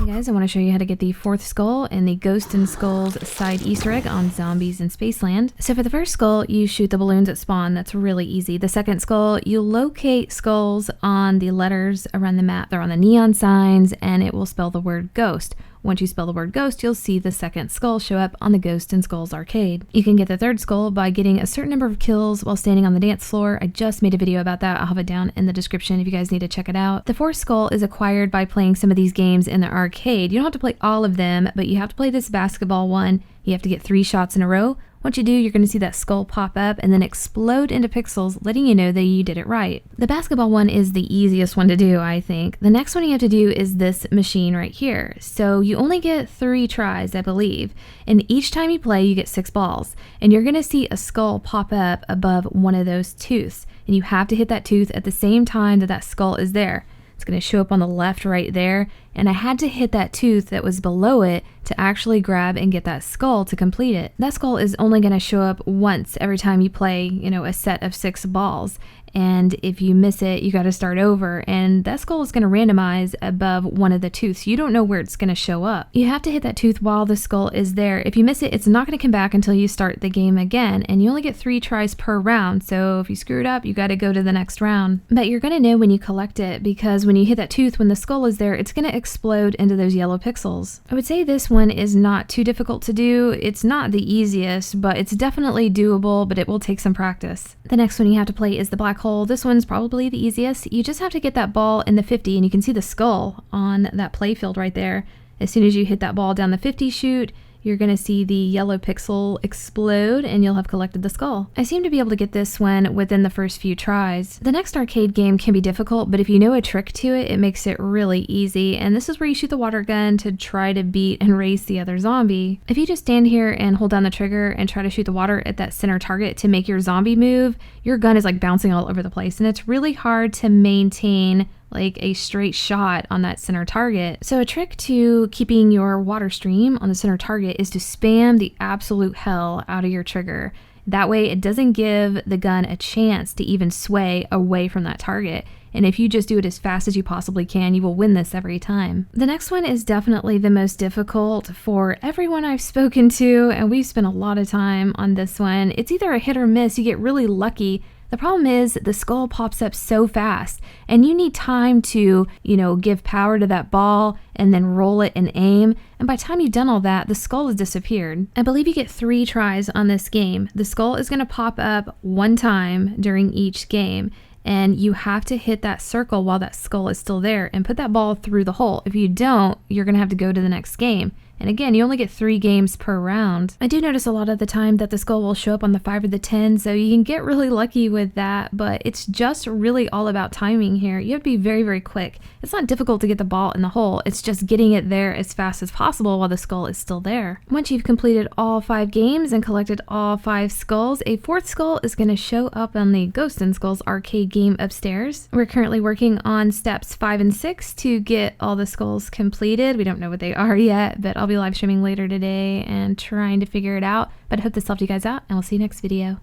Guys, I want to show you how to get the fourth skull and the Ghost and Skulls side Easter egg on zombies in Spaceland. So for the first skull, you shoot the balloons at spawn. That's really easy. The second skull, you locate skulls on the letters around the map. They're on the neon signs and it will spell the word ghost. Once you spell the word ghost, you'll see the second skull show up on the Ghost and Skulls arcade. You can get the third skull by getting a certain number of kills while standing on the dance floor. I just made a video about that. I'll have it down in the description if you guys need to check it out. The fourth skull is acquired by playing some of these games in the arcade. You don't have to play all of them, but you have to play this basketball one. You have to get 3 shots in a row. Once you do, you're going to see that skull pop up and then explode into pixels, letting you know that you did it right. The basketball one is the easiest one to do, I think. The next one you have to do is this machine right here. So you only get 3 tries, I believe. And each time you play, you get 6 balls. And you're going to see a skull pop up above one of those tooths. And you have to hit that tooth at the same time that that skull is there. It's going to show up on the left right there, and I had to hit that tooth that was below it to actually grab and get that skull to complete it. That skull is only going to show up once every time you play, a set of 6 balls. And if you miss it, you got to start over, and that skull is going to randomize above one of the tooths. You don't know where it's going to show up. You have to hit that tooth while the skull is there. If you miss it, it's not going to come back until you start the game again, and you only get 3 tries per round. So if you screw it up, you got to go to the next round. But you're going to know when you collect it, because when you hit that tooth, when the skull is there, it's going to explode into those yellow pixels. I would say this one is not too difficult to do. It's not the easiest, but it's definitely doable, but it will take some practice. The next one you have to play is the black hole. This one's probably the easiest. You just have to get that ball in the 50, and you can see the skull on that play field right there. As soon as you hit that ball down the 50 chute, you're going to see the yellow pixel explode and you'll have collected the skull. I seem to be able to get this one within the first few tries. The next arcade game can be difficult, but if you know a trick to it, it makes it really easy. And this is where you shoot the water gun to try to beat and race the other zombie. If you just stand here and hold down the trigger and try to shoot the water at that center target to make your zombie move, your gun is like bouncing all over the place, and it's really hard to maintain like a straight shot on that center target. So a trick to keeping your water stream on the center target is to spam the absolute hell out of your trigger. That way it doesn't give the gun a chance to even sway away from that target. And if you just do it as fast as you possibly can, you will win this every time. The next one is definitely the most difficult for everyone I've spoken to, and we've spent a lot of time on this one. It's either a hit or miss. You get really lucky. The problem is the skull pops up so fast, and you need time to, give power to that ball and then roll it and aim. And by the time you've done all that, the skull has disappeared. I believe you get 3 tries on this game. The skull is going to pop up 1 time during each game, and you have to hit that circle while that skull is still there and put that ball through the hole. If you don't, you're going to have to go to the next game. And again, you only get 3 games per round. I do notice a lot of the time that the skull will show up on the 5 or the 10, so you can get really lucky with that, but it's just really all about timing here. You have to be very, very quick. It's not difficult to get the ball in the hole, it's just getting it there as fast as possible while the skull is still there. Once you've completed all 5 games and collected all 5 skulls, a 4th skull is going to show up on the Ghost and Skulls arcade game upstairs. We're currently working on steps 5 and 6 to get all the skulls completed. We don't know what they are yet, but I'll be live streaming later today and trying to figure it out. But I hope this helped you guys out, and we'll see you next video.